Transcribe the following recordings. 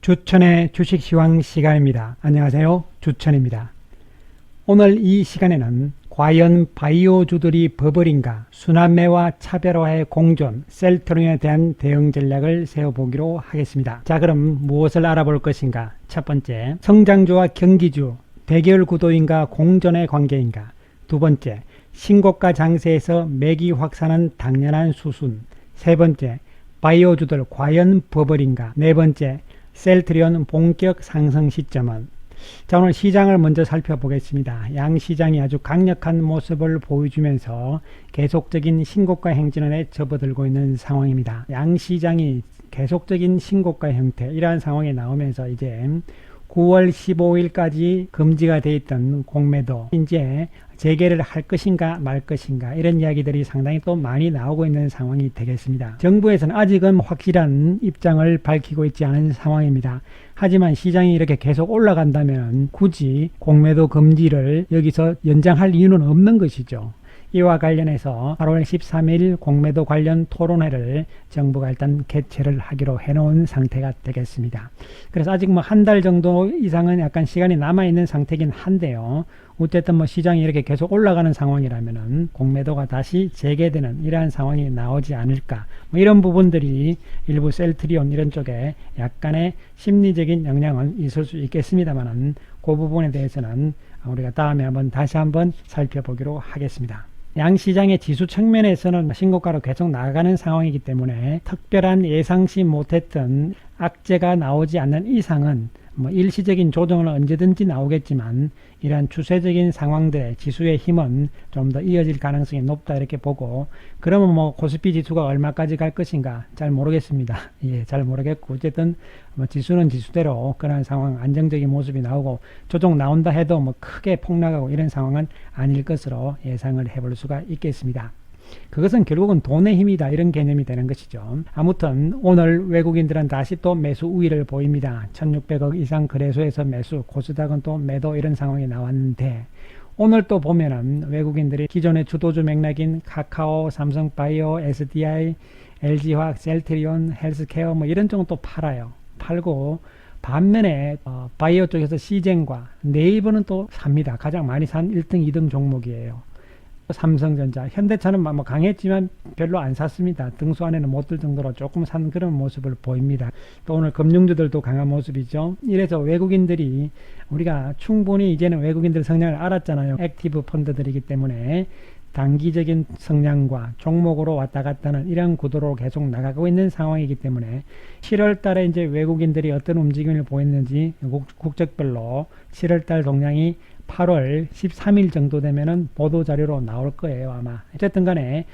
주천의 주식시황 시간입니다. 안녕하세요. 주천입니다. 오늘 이 시간에는 과연 바이오주들이 버블인가, 순환매와 차별화의 공존, 셀트리온에 대한 대응 전략을 세워보기로 하겠습니다. 자, 그럼 무엇을 알아볼 것인가? 첫 번째, 성장주와 경기주, 대결 구도인가 공존의 관계인가? 두 번째, 신고가 장세에서 매기 확산은 당연한 수순. 세 번째, 바이오주들 과연 버블인가? 네 번째, 셀트리온 본격 상승 시점은? 자, 오늘 시장을 먼저 살펴보겠습니다. 양시장이 아주 강력한 모습을 보여주면서 계속적인 신고가 행진에 접어들고 있는 상황입니다. 양시장이 계속적인 신고가 형태, 이러한 상황이 나오면서 이제 9월 15일까지 금지가 돼 있던 공매도 이제 재개를 할 것인가 말 것인가, 이런 이야기들이 상당히 또 많이 나오고 있는 상황이 되겠습니다. 정부에서는 아직은 확실한 입장을 밝히고 있지 않은 상황입니다. 하지만 시장이 이렇게 계속 올라간다면 굳이 공매도 금지를 여기서 연장할 이유는 없는 것이죠. 이와 관련해서 8월 13일 공매도 관련 토론회를 정부가 일단 개최를 하기로 해놓은 상태가 되겠습니다. 그래서 아직 뭐 한 달 정도 이상은 약간 시간이 남아있는 상태긴 한데요. 어쨌든 뭐 시장이 이렇게 계속 올라가는 상황이라면은 공매도가 다시 재개되는 이러한 상황이 나오지 않을까, 뭐 이런 부분들이 일부 셀트리온 이런 쪽에 약간의 심리적인 영향은 있을 수 있겠습니다만은 그 부분에 대해서는 우리가 다음에 다시 한번 살펴보기로 하겠습니다. 양시장의 지수 측면에서는 신고가로 계속 나아가는 상황이기 때문에 특별한 예상치 못했던 악재가 나오지 않는 이상은 뭐 일시적인 조정은 언제든지 나오겠지만 이러한 추세적인 상황들의 지수의 힘은 좀 더 이어질 가능성이 높다, 이렇게 보고, 그러면 뭐 코스피 지수가 얼마까지 갈 것인가 잘 모르겠습니다. 예, 잘 모르겠고, 어쨌든 뭐 지수는 지수대로 그런 상황, 안정적인 모습이 나오고 조정 나온다 해도 뭐 크게 폭락하고 이런 상황은 아닐 것으로 예상을 해볼 수가 있겠습니다. 그것은 결국은 돈의 힘이다, 이런 개념이 되는 것이죠. 아무튼 오늘 외국인들은 다시 또 매수 우위를 보입니다. 1600억 이상 거래소에서 매수, 코스닥은 또 매도, 이런 상황이 나왔는데, 오늘 또 보면은 외국인들이 기존의 주도주 맥락인 카카오, 삼성바이오, SDI, LG화학, 셀트리온, 헬스케어 뭐 이런 쪽은 또 팔고, 반면에 바이오 쪽에서 시젠과 네이버는 또 삽니다. 가장 많이 산 1등, 2등 종목이에요. 삼성전자, 현대차는 뭐 강했지만 별로 안 샀습니다. 등수 안에는 못 들 정도로 조금 산 그런 모습을 보입니다. 또 오늘 금융주들도 강한 모습이죠. 이래서 외국인들이, 우리가 충분히 이제는 외국인들 성향을 알았잖아요. 액티브 펀드들이기 때문에 단기적인 성향과 종목으로 왔다 갔다 하는 이런 구도로 계속 나가고 있는 상황이기 때문에 7월 달에 이제 외국인들이 어떤 움직임을 보였는지 국적별로 7월 달 동향이 8월 13일 정도 되면은 보도자료로 나올 거예요, 아마. 어쨌든 간에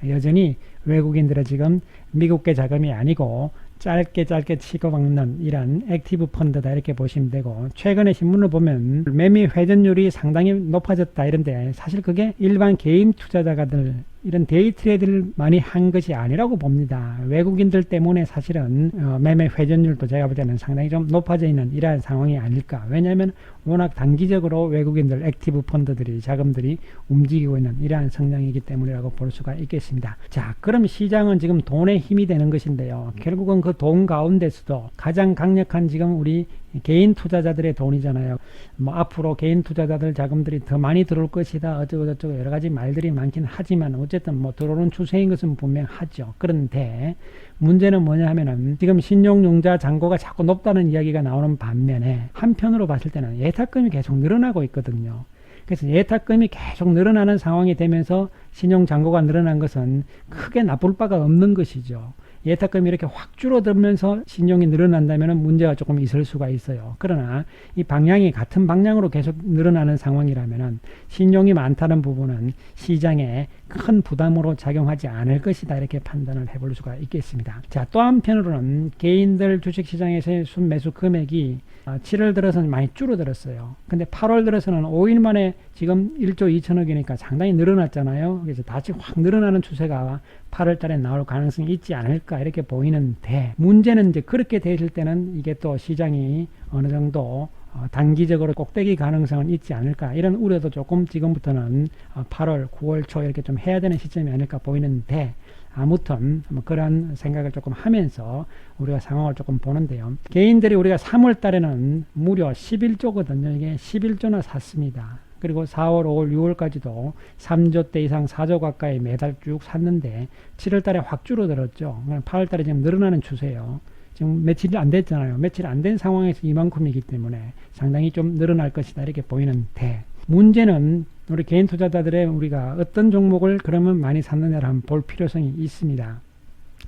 여전히 외국인들은 지금 미국계 자금이 아니고 짧게 치고 박는 이런 액티브 펀드다, 이렇게 보시면 되고, 최근에 신문을 보면 매매 회전율이 상당히 높아졌다 이런데, 사실 그게 일반 개인 투자자가들, 이런 데이 트레이드를 많이 한 것이 아니라고 봅니다. 외국인들 때문에 사실은 매매 회전율도 제가 볼 때는 상당히 좀 높아져 있는 이러한 상황이 아닐까. 왜냐하면 워낙 단기적으로 외국인들 액티브 펀드들이, 자금들이 움직이고 있는 이러한 성향이기 때문이라고 볼 수가 있겠습니다. 자, 그럼 시장은 지금 돈의 힘이 되는 것인데요. 결국은 그 돈 가운데서도 가장 강력한 지금 우리 개인 투자자들의 돈이잖아요. 뭐 앞으로 개인 투자자들 자금들이 더 많이 들어올 것이다, 어쩌고저쩌고 여러 가지 말들이 많긴 하지만 어쨌든 뭐 들어오는 추세인 것은 분명하죠. 그런데 문제는 뭐냐 하면은 지금 신용융자 잔고가 자꾸 높다는 이야기가 나오는 반면에 한편으로 봤을 때는 예탁금이 계속 늘어나고 있거든요. 그래서 예탁금이 계속 늘어나는 상황이 되면서 신용잔고가 늘어난 것은 크게 나쁠 바가 없는 것이죠. 예탁금이 이렇게 확 줄어들면서 신용이 늘어난다면 문제가 조금 있을 수가 있어요. 그러나 이 방향이 같은 방향으로 계속 늘어나는 상황이라면 신용이 많다는 부분은 시장에 큰 부담으로 작용하지 않을 것이다, 이렇게 판단을 해볼 수가 있겠습니다. 자, 또 한편으로는 개인들 주식시장에서의 순매수 금액이 7월 들어서는 많이 줄어들었어요. 근데 8월 들어서는 5일 만에 지금 1조 2천억이니까 상당히 늘어났잖아요. 그래서 다시 확 늘어나는 추세가 8월 달에 나올 가능성이 있지 않을까, 이렇게 보이는데, 문제는 이제 그렇게 되실 때는 이게 또 시장이 어느 정도 단기적으로 꼭대기 가능성은 있지 않을까, 이런 우려도 조금 지금부터는 8월, 9월 초 이렇게 좀 해야 되는 시점이 아닐까 보이는데, 아무튼 뭐 그런 생각을 조금 하면서 우리가 상황을 조금 보는데요. 개인들이 우리가 3월 달에는 무려 11조거든요. 이게 11조나 샀습니다. 그리고 4월, 5월, 6월까지도 3조 대 이상 4조 가까이 매달 쭉 샀는데 7월 달에 확 줄어들었죠. 8월 달에 지금 늘어나는 추세예요. 지금 며칠 안 됐잖아요. 며칠 안 된 상황에서 이만큼이기 때문에 상당히 좀 늘어날 것이다 이렇게 보이는데, 문제는 우리 개인 투자자들의 우리가 어떤 종목을 그러면 많이 샀느냐를 한번 볼 필요성이 있습니다.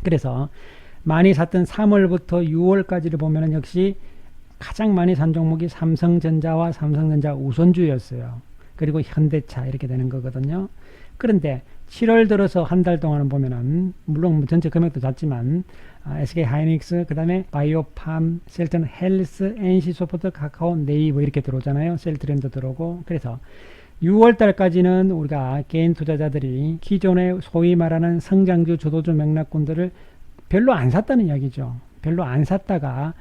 그래서 많이 샀던 3월부터 6월까지를 보면은 역시 가장 많이 산 종목이 삼성전자와 삼성전자 우선주였어요. 그리고 현대차 이렇게 되는 거거든요. 그런데 7월 들어서 한 달 동안은 보면은 물론 전체 금액도 작지만 SK 하이닉스, 그 다음에 바이오팜, 셀트리온 헬스, NC소프트, 카카오, 네이버 이렇게 들어오잖아요. 셀트리온도 들어오고. 그래서 6월 달까지는 우리가 개인 투자자들이 기존의 소위 말하는 성장주, 주도주 맥락군들을 별로 안 샀다는 이야기죠. 별로 안 샀다가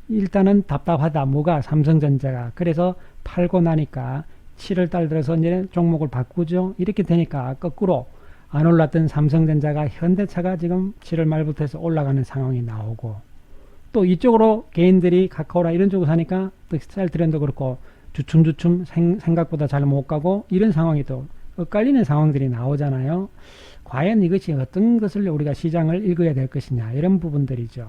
일단은 답답하다. 뭐가? 삼성전자가. 그래서 팔고 나니까 7월 달 들어서 이제 종목을 바꾸죠. 이렇게 되니까 거꾸로 안 올랐던 삼성전자가, 현대차가 지금 7월 말부터 해서 올라가는 상황이 나오고, 또 이쪽으로 개인들이 카카오라 이런 쪽으로 사니까 또 셀트리온도 그렇고 주춤주춤 생각보다 잘 못 가고, 이런 상황이 또 엇갈리는 상황들이 나오잖아요. 과연 이것이 어떤 것을 우리가 시장을 읽어야 될 것이냐, 이런 부분들이죠.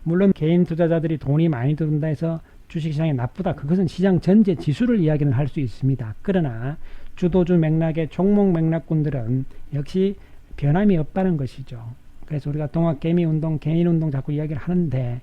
물론 개인 투자자들이 돈이 많이 들어온다 해서 주식시장이 나쁘다, 그것은 시장 전체 지수를 이야기는 할 수 있습니다. 그러나 주도주 맥락의 종목 맥락군들은 역시 변함이 없다는 것이죠. 그래서 우리가 동학개미운동, 개인운동 자꾸 이야기를 하는데,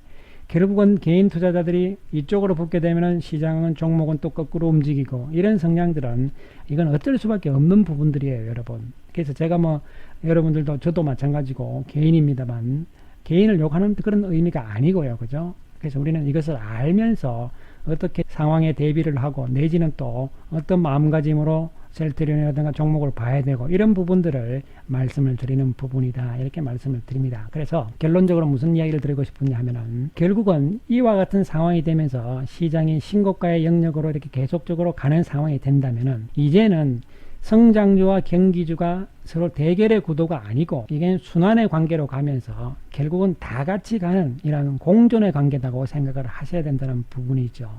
결국은 개인 투자자들이 이쪽으로 붙게 되면은 시장은, 종목은 또 거꾸로 움직이고, 이런 성향들은 이건 어쩔 수밖에 없는 부분들이에요, 여러분. 그래서 제가 뭐 여러분들도 저도 마찬가지고 개인입니다만, 개인을 욕하는 그런 의미가 아니고요. 그죠? 그래서 우리는 이것을 알면서 어떻게 상황에 대비를 하고, 내지는 또 어떤 마음가짐으로 셀트리온이라든가 종목을 봐야 되고, 이런 부분들을 말씀을 드리는 부분이다, 이렇게 말씀을 드립니다. 그래서 결론적으로 무슨 이야기를 드리고 싶으냐 하면은, 결국은 이와 같은 상황이 되면서 시장이 신고가의 영역으로 이렇게 계속적으로 가는 상황이 된다면은, 이제는 성장주와 경기주가 서로 대결의 구도가 아니고, 이게 순환의 관계로 가면서 결국은 다 같이 가는 이런 공존의 관계라고 생각을 하셔야 된다는 부분이죠.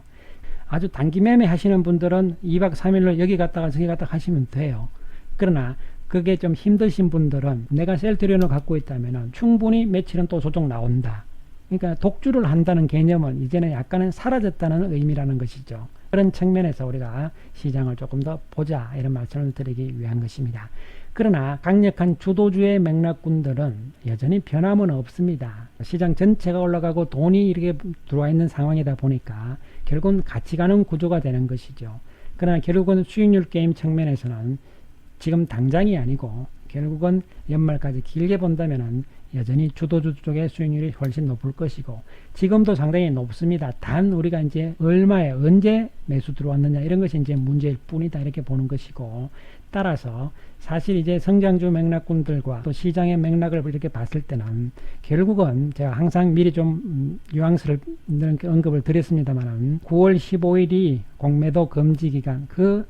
아주 단기 매매 하시는 분들은 2박 3일로 여기 갔다가 저기 갔다가 하시면 돼요. 그러나 그게 좀 힘드신 분들은, 내가 셀트리온을 갖고 있다면 충분히 며칠은 또 조정 나온다. 그러니까 독주를 한다는 개념은 이제는 약간은 사라졌다는 의미라는 것이죠. 그런 측면에서 우리가 시장을 조금 더 보자, 이런 말씀을 드리기 위한 것입니다. 그러나 강력한 주도주의 맥락군들은 여전히 변함은 없습니다. 시장 전체가 올라가고 돈이 이렇게 들어와 있는 상황이다 보니까 결국은 같이 가는 구조가 되는 것이죠. 그러나 결국은 수익률 게임 측면에서는 지금 당장이 아니고 결국은 연말까지 길게 본다면은 여전히 주도주 쪽의 수익률이 훨씬 높을 것이고, 지금도 상당히 높습니다. 단 우리가 이제 얼마에 언제 매수 들어왔느냐, 이런 것이 이제 문제일 뿐이다, 이렇게 보는 것이고, 따라서 사실 이제 성장주 맥락군들과 또 시장의 맥락을 이렇게 봤을 때는 결국은 제가 항상 미리 좀 뉘앙스를 언급을 드렸습니다만은, 9월 15일이 공매도 금지 기간, 그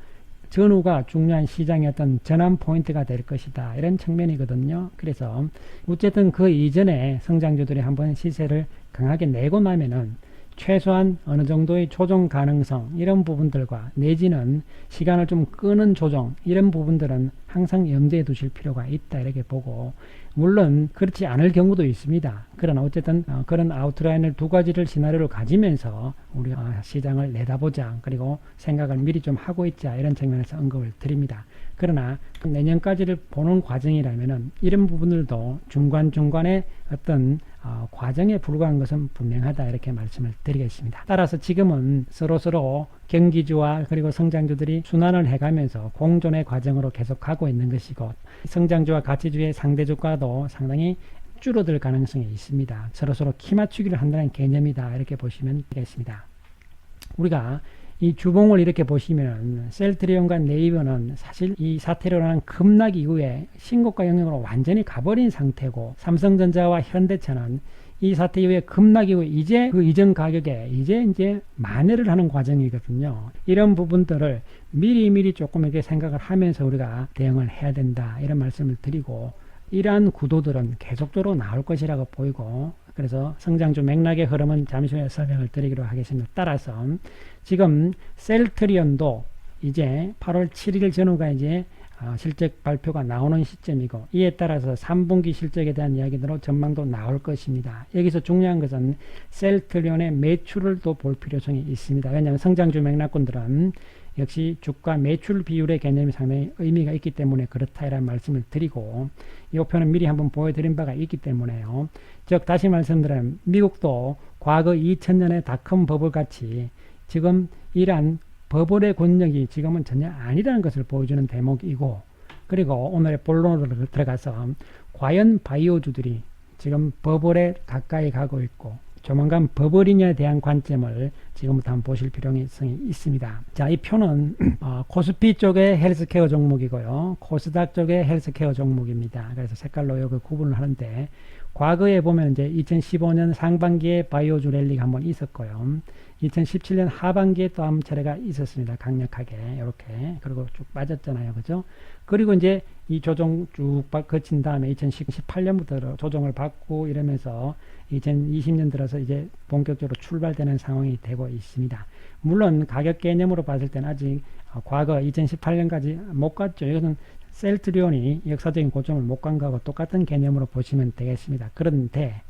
전후가 중요한 시장의 어떤 전환 포인트가 될 것이다, 이런 측면이거든요. 그래서 어쨌든 그 이전에 성장주들이 한번 시세를 강하게 내고 나면은 최소한 어느 정도의 조정 가능성, 이런 부분들과 내지는 시간을 좀 끄는 조정, 이런 부분들은 항상 염두에 두실 필요가 있다, 이렇게 보고, 물론 그렇지 않을 경우도 있습니다. 그러나 어쨌든 그런 아웃라인을 두 가지를 시나리오를 가지면서 우리 시장을 내다보자, 그리고 생각을 미리 좀 하고 있자, 이런 측면에서 언급을 드립니다. 그러나 내년까지를 보는 과정이라면은 이런 부분들도 중간중간에 어떤 과정에 불과한 것은 분명하다, 이렇게 말씀을 드리겠습니다. 따라서 지금은 서로서로 경기주와 그리고 성장주들이 순환을 해가면서 공존의 과정으로 계속 가고 있는 것이고, 성장주와 가치주의 상대주가도 상당히 줄어들 가능성이 있습니다. 서로서로 키 맞추기를 한다는 개념이다, 이렇게 보시면 되겠습니다. 우리가 이 주봉을 이렇게 보시면 셀트리온과 네이버는 사실 이 사태로 인한 급락 이후에 신고가 영역으로 완전히 가버린 상태고, 삼성전자와 현대차는 이 사태 이후에 급락 이후에 이제 그 이전 가격에 이제 만회를 하는 과정이거든요. 이런 부분들을 미리 조금 이렇게 생각을 하면서 우리가 대응을 해야 된다, 이런 말씀을 드리고, 이러한 구도들은 계속적으로 나올 것이라고 보이고, 그래서 성장주 맥락의 흐름은 잠시 후에 설명을 드리기로 하겠습니다. 따라서 지금 셀트리온도 이제 8월 7일 전후가 이제 실적 발표가 나오는 시점이고, 이에 따라서 3분기 실적에 대한 이야기대로 전망도 나올 것입니다. 여기서 중요한 것은 셀트리온의 매출을 또 볼 필요성이 있습니다. 왜냐하면 성장주 맥락군들은 역시 주가 매출 비율의 개념이 상당히 의미가 있기 때문에 그렇다 이런 말씀을 드리고, 이 표는 미리 한번 보여드린 바가 있기 때문에요. 즉 다시 말씀드리면 미국도 과거 2000년의 닷컴 버블 같이 지금 이러한 버블의 권력이 지금은 전혀 아니라는 것을 보여주는 대목이고, 그리고 오늘의 본론으로 들어가서 과연 바이오주들이 지금 버블에 가까이 가고 있고 조만간 버블이냐에 대한 관점을 지금부터 한번 보실 필요성이 있습니다. 자, 이 표는 코스피 쪽의 헬스케어 종목이고요, 코스닥 쪽의 헬스케어 종목입니다. 그래서 색깔로 이렇게 구분을 하는데, 과거에 보면 이제 2015년 상반기에 바이오주 랠리가 한번 있었고요, 2017년 하반기에 또 한 차례가 있었습니다. 강력하게 이렇게. 그리고 쭉 빠졌잖아요, 그죠? 그리고 이제 이 조정 쭉 거친 다음에 2018년부터 조정을 받고 이러면서 2020년 들어서 이제 본격적으로 출발되는 상황이 되고 있습니다. 물론 가격 개념으로 봤을 때는 아직 과거 2018년까지 못 갔죠. 이것은 셀트리온이 역사적인 고점을 못 간 거하고 똑같은 개념으로 보시면 되겠습니다. 그런데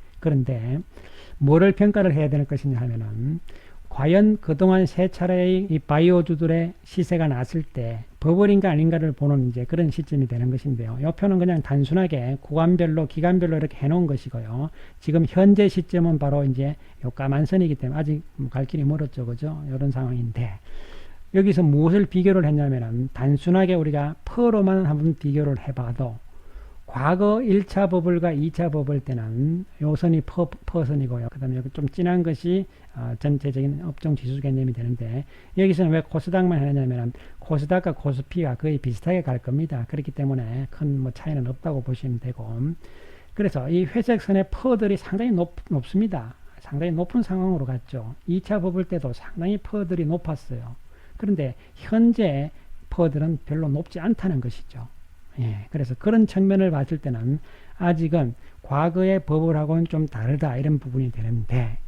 뭐를 평가를 해야 될 것이냐 하면은, 과연 그동안 세 차례의 이 바이오주들의 시세가 났을 때 버블인가 아닌가를 보는 이제 그런 시점이 되는 것인데요. 이 표는 그냥 단순하게 구간별로, 기간별로 이렇게 해놓은 것이고요. 지금 현재 시점은 바로 이제 요 까만 선이기 때문에 아직 갈 길이 멀었죠, 그죠? 이런 상황인데, 여기서 무엇을 비교를 했냐면은, 단순하게 우리가 퍼로만 한번 비교를 해봐도 과거 1차 버블과 2차 버블 때는 요 선이 퍼선이고요. 그 다음에 여기 좀 진한 것이 전체적인 업종 지수 개념이 되는데, 여기서는 왜 코스닥만 하냐면 코스닥과 코스피가 거의 비슷하게 갈 겁니다. 그렇기 때문에 큰 뭐 차이는 없다고 보시면 되고, 그래서 이 회색 선의 퍼들이 상당히 높습니다. 상당히 높은 상황으로 갔죠. 2차 버블 때도 상당히 퍼들이 높았어요. 그런데 현재 퍼들은 별로 높지 않다는 것이죠. 예, 그래서 그런 측면을 봤을 때는 아직은 과거의 버블하고는 좀 다르다 이런 부분이 되는데,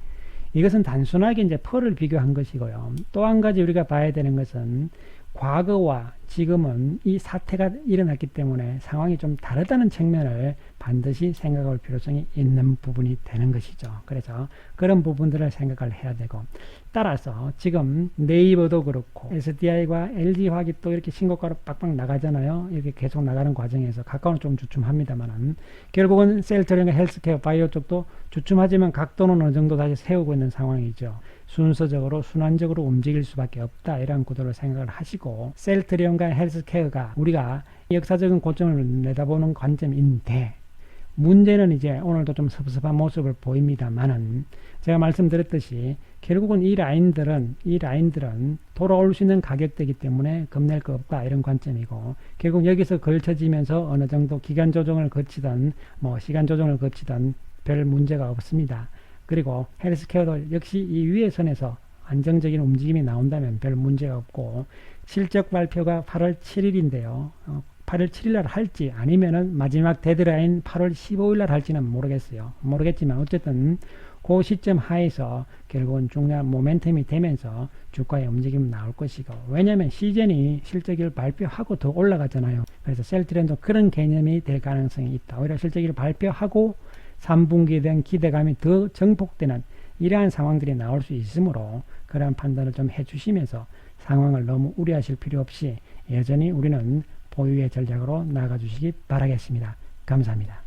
이것은 단순하게 이제 퍼를 비교한 것이고요. 또 한 가지 우리가 봐야 되는 것은 과거와 지금은 이 사태가 일어났기 때문에 상황이 좀 다르다는 측면을 반드시 생각할 필요성이 있는 부분이 되는 것이죠. 그래서 그런 부분들을 생각을 해야 되고, 따라서 지금 네이버도 그렇고 SDI와 LG화학이 또 이렇게 신고가로 빡빡 나가잖아요. 이렇게 계속 나가는 과정에서 가까운 좀 주춤합니다만은, 결국은 셀트리온과 헬스케어 바이오 쪽도 주춤하지만 각도는 어느 정도 다시 세우고 있는 상황이죠. 순서적으로 순환적으로 움직일 수밖에 없다 이런 구도를 생각을 하시고, 셀트리온과 헬스케어가 우리가 역사적인 고점을 내다보는 관점인데, 문제는 이제 오늘도 좀 섭섭한 모습을 보입니다만은, 제가 말씀드렸듯이 결국은 이 라인들은 돌아올 수 있는 가격대이기 때문에 겁낼 거 없다 이런 관점이고, 결국 여기서 걸쳐지면서 어느 정도 기간 조정을 거치든 뭐 시간 조정을 거치든 별 문제가 없습니다. 그리고 헬스케어도 역시 이 위에 선에서 안정적인 움직임이 나온다면 별 문제가 없고, 실적 발표가 8월 7일인데요. 8월 7일 날 할지 아니면은 마지막 데드라인 8월 15일 날 할지는 모르겠지만 어쨌든 그 시점 하에서 결국은 중요한 모멘텀이 되면서 주가의 움직임이 나올 것이고, 왜냐하면 시즌이 실적을 발표하고 더 올라가잖아요. 그래서 셀트리온도 그런 개념이 될 가능성이 있다. 오히려 실적을 발표하고 3분기에 대한 기대감이 더 증폭되는 이러한 상황들이 나올 수 있으므로, 그러한 판단을 좀 해주시면서 상황을 너무 우려하실 필요 없이 여전히 우리는 보유의 전략으로 나아가 주시기 바라겠습니다. 감사합니다.